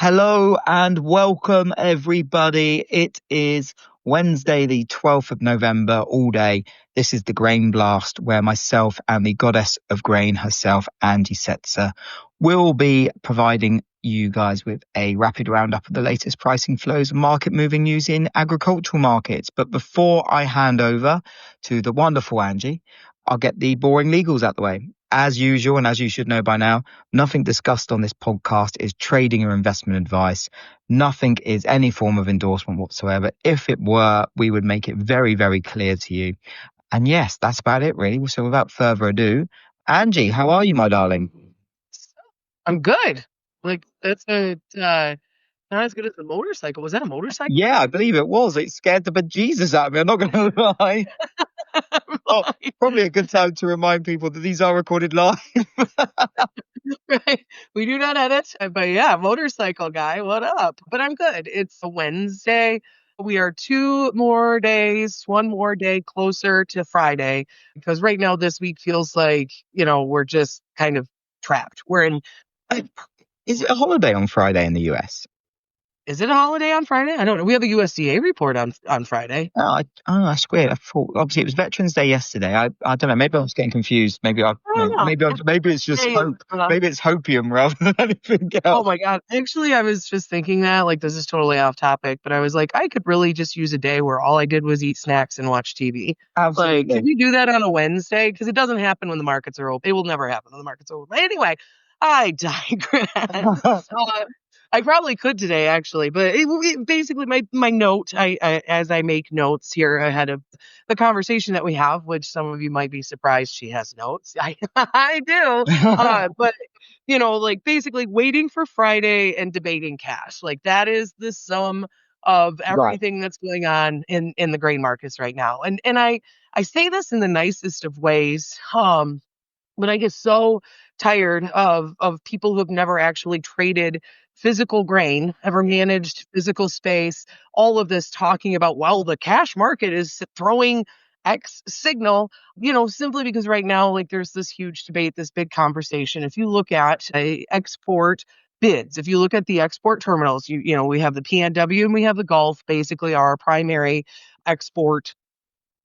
Hello and welcome, everybody. It is Wednesday, the 12th of November, all day. This is the Grain Blast, where myself and the goddess of grain herself, Angie Setzer, will be providing you guys with a rapid roundup of the latest pricing flows and market moving news in agricultural markets. But before I hand over to the wonderful Angie, I'll get the boring legals out the way. As usual, and as you should know by now, nothing discussed on this podcast is trading or investment advice. Nothing is any form of endorsement whatsoever. If it were, we would make it very, very clear to you. And yes, that's about it, really. So without further ado, Angie, how are you, my darling? I'm good. That's not as good as the motorcycle. Was that a motorcycle? Yeah, I believe it was. It scared the bejesus out of me. I'm not going to lie. Oh, probably a good time to remind people that these are recorded live. Right. We do not edit, but yeah, motorcycle guy, what up? But I'm good. It's a Wednesday. We are one more day closer to Friday, because right now this week feels like, we're just kind of trapped. Is it a holiday on Friday in the US? Is it a holiday on Friday? I don't know. We have a USDA report on Friday. That's weird. I thought obviously it was Veterans Day yesterday. I don't know. Maybe I was getting confused. Maybe I don't know. maybe it's just hope. Maybe it's hopium rather than anything else. Oh my God. Actually, I was just thinking that, this is totally off topic, but I was like, I could really just use a day where all I did was eat snacks and watch TV. Absolutely. Can we do that on a Wednesday? Because it doesn't happen when the markets are open. It will never happen when the markets are open. But anyway, I digress. I probably could today, actually, but basically my note, as I make notes here ahead of the conversation that we have, which some of you might be surprised she has notes. I do. But basically waiting for Friday and debating cash. That is the sum of everything that's going on in the grain markets right now. And I say this in the nicest of ways. But I get so tired of people who have never actually traded physical grain, ever managed physical space, all of this talking about, well, the cash market is throwing X signal, simply because right now, there's this huge debate, this big conversation. If you look at export bids, if you look at the export terminals, we have the PNW and we have the Gulf, basically our primary export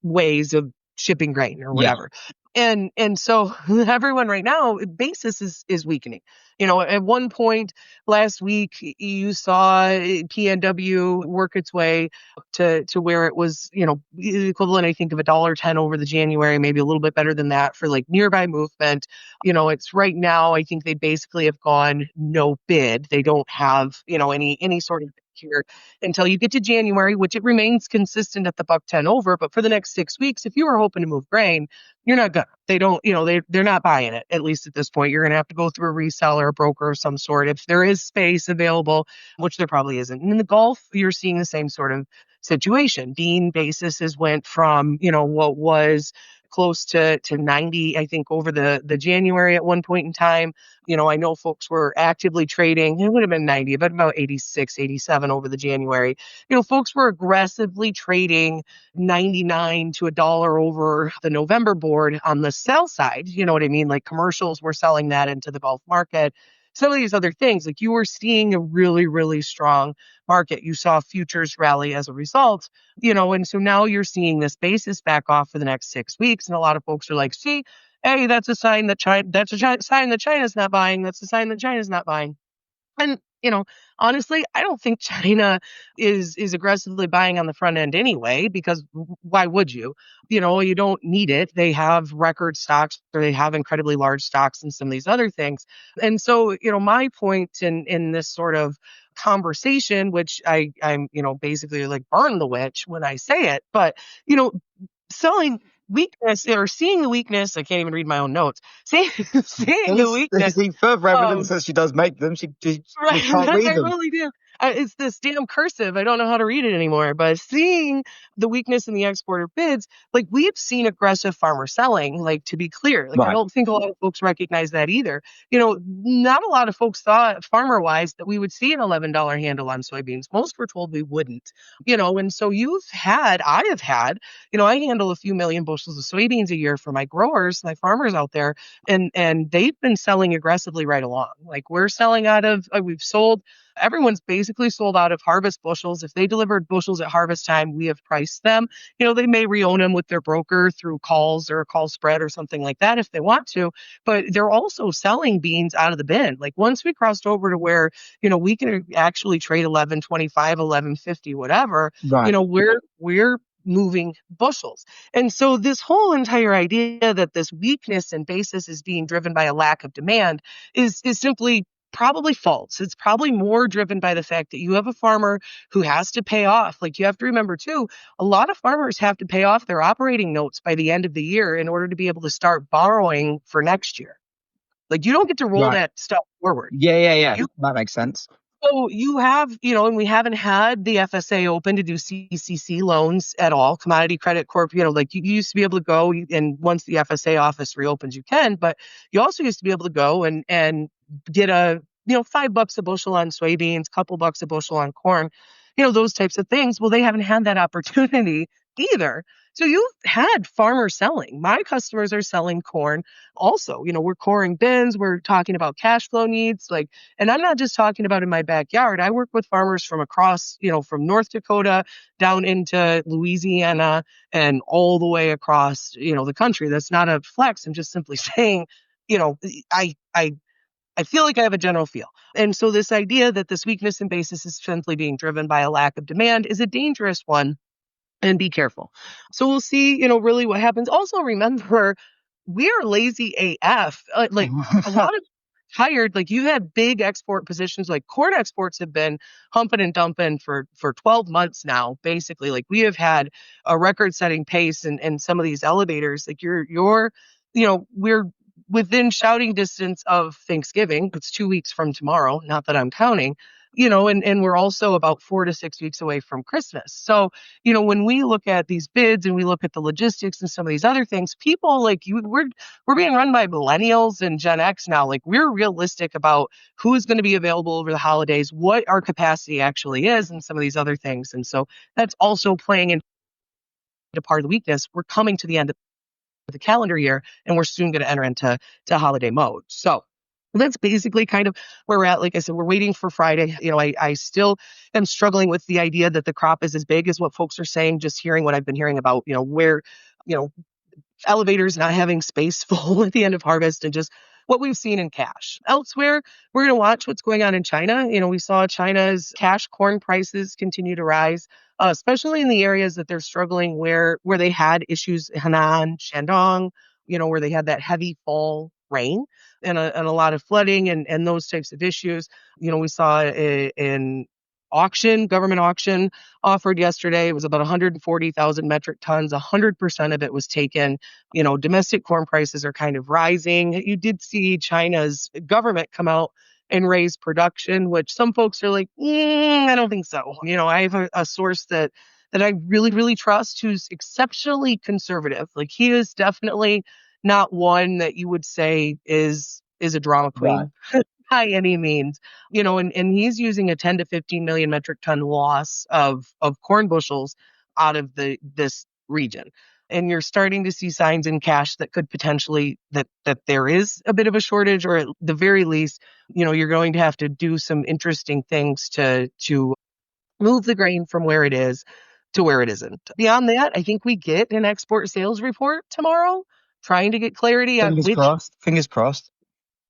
ways of shipping grain or whatever. And so everyone right now, basis is weakening. At one point last week, you saw PNW work its way to where it was, the equivalent, I think, of $1.10 over the January, maybe a little bit better than that for nearby movement. It's right now, I think they basically have gone no bid. They don't have, any sort of here until you get to January, which it remains consistent at the $1.10 over. But for the next 6 weeks, if you are hoping to move grain, you're not gonna. They don't, they're not buying it, at least at this point. You're gonna have to go through a reseller, a broker of some sort, if there is space available, which there probably isn't. And in the Gulf, you're seeing the same sort of situation. Bean basis has went from, what was close to 90, I think, over the January at one point in time. I know folks were actively trading. It would have been 90, but about 86, 87 over the January. Folks were aggressively trading 99 to $1 over the November board on the sell side. You know what I mean? Commercials were selling that into the Gulf market. Some of these other things, you were seeing a really, really strong market. You saw futures rally as a result, and so now you're seeing this basis back off for the next 6 weeks. And a lot of folks are like, see, hey, that's a sign that sign that China's not buying. That's a sign that China's not buying. And, honestly, I don't think China is aggressively buying on the front end anyway, because why would you? You don't need it. They have record stocks, or they have incredibly large stocks and some of these other things. And so, my point in this sort of conversation, which I'm, basically burn the witch when I say it, but, selling weakness or seeing the weakness. I can't even read my own notes. Seeing the weakness. See further evidence that she does make them. She Right, can't read I them. really do. It's this damn cursive. I don't know how to read it anymore. But seeing the weakness in the exporter bids, we've seen aggressive farmer selling. To be clear, Right. I don't think a lot of folks recognize that either. Not a lot of folks thought, farmer-wise, that we would see an $11 handle on soybeans. Most were told we wouldn't. And so I have had, I handle a few million bushels of soybeans a year for my growers, my farmers out there, and they've been selling aggressively right along. We're selling out of, we've sold everyone's basically sold out of harvest bushels. If they delivered bushels at harvest time, we have priced them. They may reown them with their broker through calls or a call spread or something like that if they want to, but they're also selling beans out of the bin. Like once we crossed over to where, we can actually trade 11.25, 11.50, whatever, Right. we're moving bushels. And so this whole entire idea that this weakness in basis is being driven by a lack of demand is simply probably false. It's probably more driven by the fact that you have a farmer who has to pay off. Like you have to remember too, a lot of farmers have to pay off their operating notes by the end of the year in order to be able to start borrowing for next year. Like you don't get to roll Right. that stuff forward. Yeah. You That makes sense. so you have, and we haven't had the FSA open to do CCC loans at all. Commodity Credit Corp, like you used to be able to go and once the FSA office reopens, you can, but you also used to be able to go and get $5 a bushel on soybeans, couple bucks a bushel on corn, those types of things. Well, they haven't had that opportunity either. So you've had farmers selling. My customers are selling corn also. We're coring bins. We're talking about cash flow needs. And I'm not just talking about in my backyard. I work with farmers from across, from North Dakota down into Louisiana and all the way across, the country. That's not a flex. I'm just simply saying, I I feel like I have a general feel. And so this idea that this weakness in basis is simply being driven by a lack of demand is a dangerous one, and be careful. So we'll see, really what happens. Also remember, we are lazy AF. Like a lot of tired, like you had big export positions, like corn exports have been humping and dumping for 12 months now, basically. Like we have had a record setting pace and some of these elevators, like we're within shouting distance of Thanksgiving. It's 2 weeks from tomorrow, not that I'm counting, and we're also about 4 to 6 weeks away from Christmas. So, when we look at these bids and we look at the logistics and some of these other things, people like you, we're being run by millennials and Gen X now. Like we're realistic about who is going to be available over the holidays, what our capacity actually is, and some of these other things. And so that's also playing into part of the weakness. We're coming to the end of the calendar year, and we're soon going to enter into holiday mode. So that's basically kind of where we're at. Like I said, we're waiting for Friday. I still am struggling with the idea that the crop is as big as what folks are saying, just hearing what I've been hearing about, where, you know, elevators not having space full at the end of harvest and just what we've seen in cash. Elsewhere, we're going to watch what's going on in China. We saw China's cash corn prices continue to rise, especially in the areas that they're struggling where they had issues, Henan, Shandong, where they had that heavy fall rain and a lot of flooding and those types of issues. We saw in government auction offered yesterday. It was about 140,000 metric tons. 100% of it was taken. Domestic corn prices are kind of rising. You did see China's government come out and raise production, which some folks are like, I don't think so. I have a source that I really, really trust who's exceptionally conservative. Like he is definitely not one that you would say is a drama Right. queen by any means, and he's using a 10 to 15 million metric ton loss of corn bushels out of this region. And you're starting to see signs in cash that could potentially that there is a bit of a shortage, or at the very least, you're going to have to do some interesting things to move the grain from where it is to where it isn't. Beyond that, I think we get an export sales report tomorrow, trying to get clarity on Fingers which. crossed. Fingers crossed.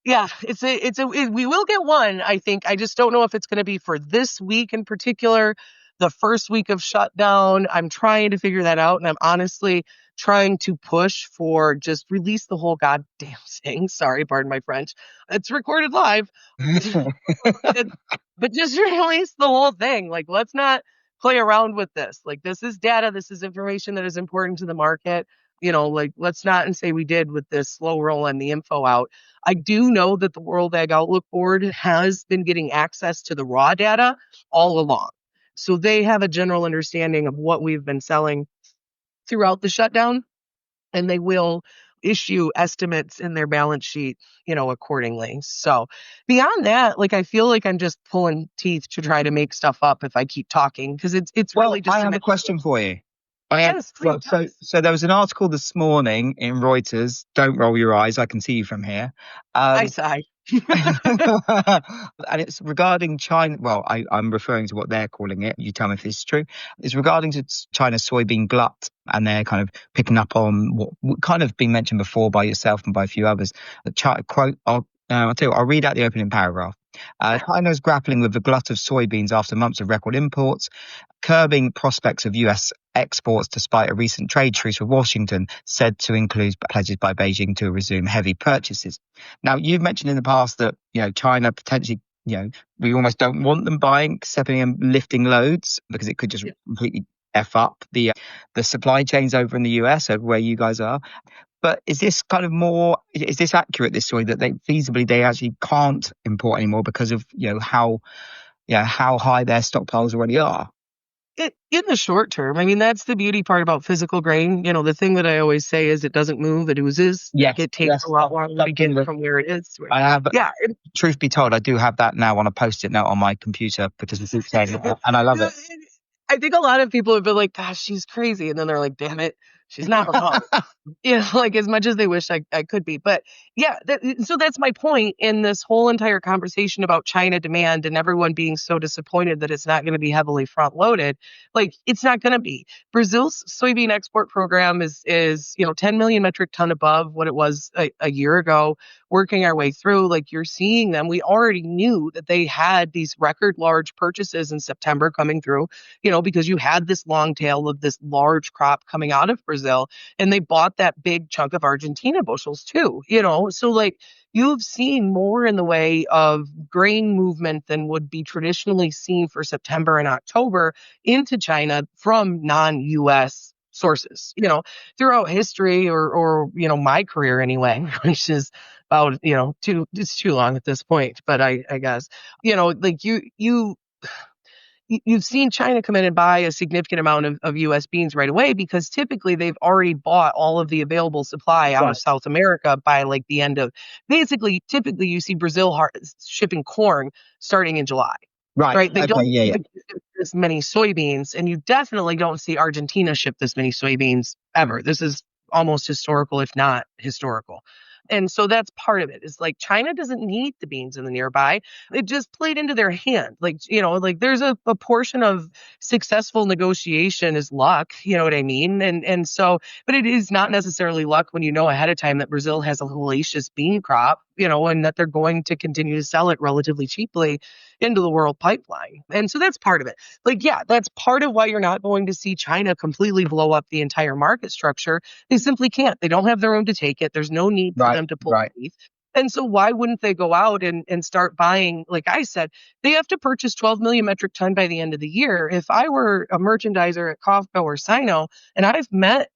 Yeah, we will get one, I think. I just don't know if it's going to be for this week in particular, the first week of shutdown. I'm trying to figure that out. And I'm honestly trying to push for just release the whole goddamn thing. Sorry, pardon my French. It's recorded live. But just release the whole thing. Like, let's not play around with this. Like, this is data. This is information that is important to the market. Like, let's not and say we did with this slow roll and the info out. I do know that the World Ag Outlook Board has been getting access to the raw data all along. So they have a general understanding of what we've been selling throughout the shutdown, and they will issue estimates in their balance sheet, accordingly. So beyond that, like I feel like I'm just pulling teeth to try to make stuff up if I keep talking, because it's Well, really just I have a question for you. I have, yes, well, please. so there was an article this morning in Reuters. Don't roll your eyes. I can see you from here. I Um, sigh. And it's regarding China. Well, I'm referring to what they're calling it. You tell me if this is true. It's regarding to China's soybean glut, and they're kind of picking up on what kind of been mentioned before by yourself and by a few others. The quote, I'll tell you what, I'll read out the opening paragraph. China is grappling with the glut of soybeans after months of record imports, curbing prospects of US exports despite a recent trade truce with Washington, said to include pledges by Beijing to resume heavy purchases. Now, you've mentioned in the past that, China potentially, we almost don't want them stepping and lifting loads because it could just completely F up the supply chains over in the US, over where you guys are. But is this is this accurate, this story, that they actually can't import anymore because of, how high their stockpiles already are? In the short term, I mean, that's the beauty part about physical grain. The thing that I always say is it doesn't move, it oozes. Yes, it takes a lot longer to get from where it is. I have. Yeah. Truth be told, I do have that now on a post-it note on my computer because it's saying it, and I love it. I think a lot of people have been like, gosh, she's crazy. And then they're like, damn it, she's not wrong. Like as much as they wish I could be. But yeah, so that's my point in this whole entire conversation about China demand and everyone being so disappointed that it's not going to be heavily front loaded. Like it's not going to be. Brazil's soybean export program is 10 million metric ton above what it was a year ago, working our way through. Like you're seeing them. We already knew that they had these record large purchases in September coming through, because you had this long tail of this large crop coming out of Brazil, and they bought that big chunk of Argentina bushels too, so like you've seen more in the way of grain movement than would be traditionally seen for September and October into China from non-US sources, throughout history or my career anyway, which is about, it's too long at this point, but I guess, like you've seen China come in and buy a significant amount of U.S. beans right away because typically they've already bought all of the available supply out of South America by like the end of typically you see Brazil shipping corn starting in July. Right. They don't ship this many soybeans, and you definitely don't see Argentina ship this many soybeans ever. This is almost historical, if not historical. And so that's part of it. It's like China doesn't need the beans in the nearby. It just played into their hand. Like, like there's a portion of successful negotiation is luck, you know what I mean? And so, but it is not necessarily luck when you know ahead of time that Brazil has a hellacious bean crop, and that they're going to continue to sell it relatively cheaply into the world pipeline. And so that's part of it. Like, yeah, that's part of why you're not going to see China completely blow up the entire market structure. They simply can't. They don't have their own to take it. There's no need for them to pull teeth. And so why wouldn't they go out and start buying? Like I said, they have to purchase 12 million metric ton by the end of the year. If I were a merchandiser at COFCO or Sino, and I've met,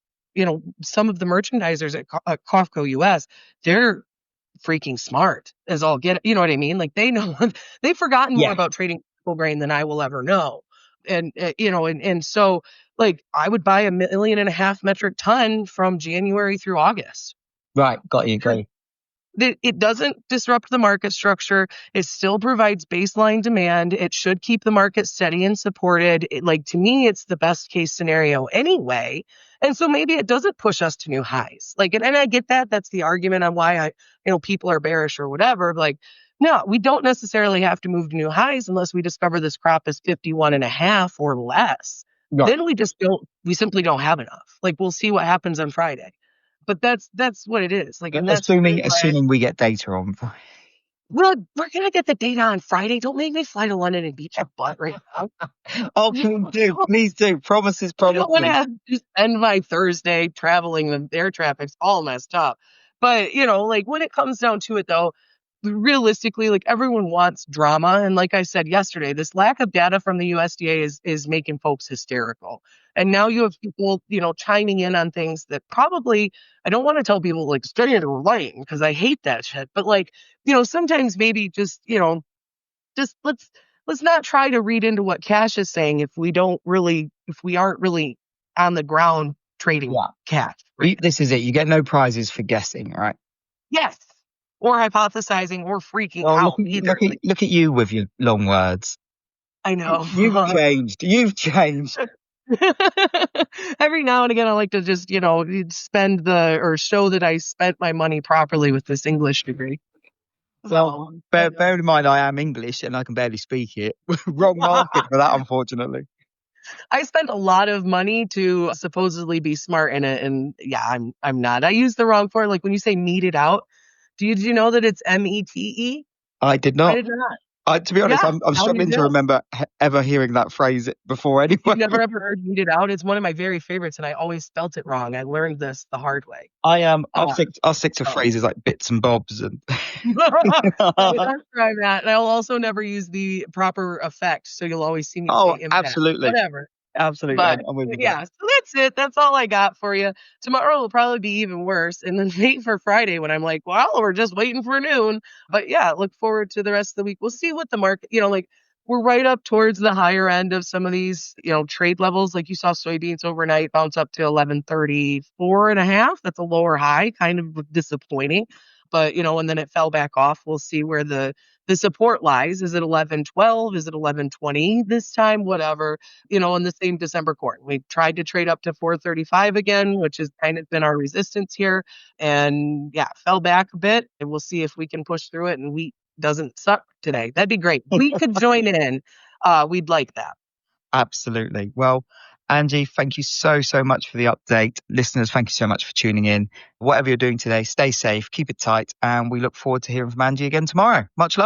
some of the merchandisers at COFCO US, they're freaking smart as all get, you know what I mean? Like they know, they've forgotten more about trading grain than I will ever know. And, and so like I would buy 1.5 million metric ton from January through August. Right. Got you. It doesn't disrupt the market structure. It still provides baseline demand. It should keep the market steady and supported. To me, it's the best case scenario anyway. And so maybe it doesn't push us to new highs. And I get that. That's the argument on why people are bearish or whatever. No, we don't necessarily have to move to new highs unless we discover this crop is 51.5 or less. Right. Then we simply don't have enough. We'll see what happens on Friday. But that's what it is. And that's assuming we get data on. Well, we're gonna get the data on Friday. Don't make me fly to London and beat your butt right now. Oh, please do. Promises. I don't want to have to spend my Thursday traveling. The air traffic's all messed up. But when it comes down to it, though, realistically, everyone wants drama. And like I said yesterday, this lack of data from the USDA is making folks hysterical. And now you have people, chiming in on things that probably, I don't want to tell people stay in your lane because I hate that shit. But sometimes maybe just let's not try to read into what cash is saying if we aren't really on the ground trading cash. Right? This is it. You get no prizes for guessing, right? Yes. Or hypothesizing or freaking out. Look at you with your long words. I know. You've changed. Every now and again, I like to just, spend show that I spent my money properly with this English degree. Well, So, bear in mind, I am English and I can barely speak it. Wrong market for that, unfortunately. I spent a lot of money to supposedly be smart in it, and yeah, I'm not. I used the wrong for like when you say meet it out. Did you know that it's METE? I did I not. did not. To be honest, Yeah, I'm now you struggling to do. remember ever hearing that phrase before You've anyway. never ever heard meet it out? It's one of my very favorites, and I always spelt it wrong. I learned this the hard way. I am. Uh, I'll stick to so. phrases like bits and bobs and. Right, that's where I'm at. And I'll also never use the proper effect, so you'll always see me Oh, say impact. absolutely, Whatever. absolutely. But I'm with you there. yeah, so that's it. That's all I got for you. Tomorrow will probably be even worse. And then wait for Friday when I'm like, well, we're just waiting for noon. But yeah, look forward to the rest of the week. We'll see what the market, like we're right up towards the higher end of some of these, trade levels. Like you saw soybeans overnight bounce up to 1134 and a half. That's a lower high, kind of disappointing. But, and then it fell back off. We'll see where the support lies. Is it 1112? Is it 1120 this time? Whatever in the same December corn. We tried to trade up to 435 again, which has kind of been our resistance here. And yeah, fell back a bit. And we'll see if we can push through it and wheat doesn't suck today. That'd be great. We could join in. We'd like that. Absolutely. Well, Angie, thank you so much for the update. Listeners, thank you so much for tuning in. Whatever you're doing today, stay safe, keep it tight, and we look forward to hearing from Angie again tomorrow. Much love.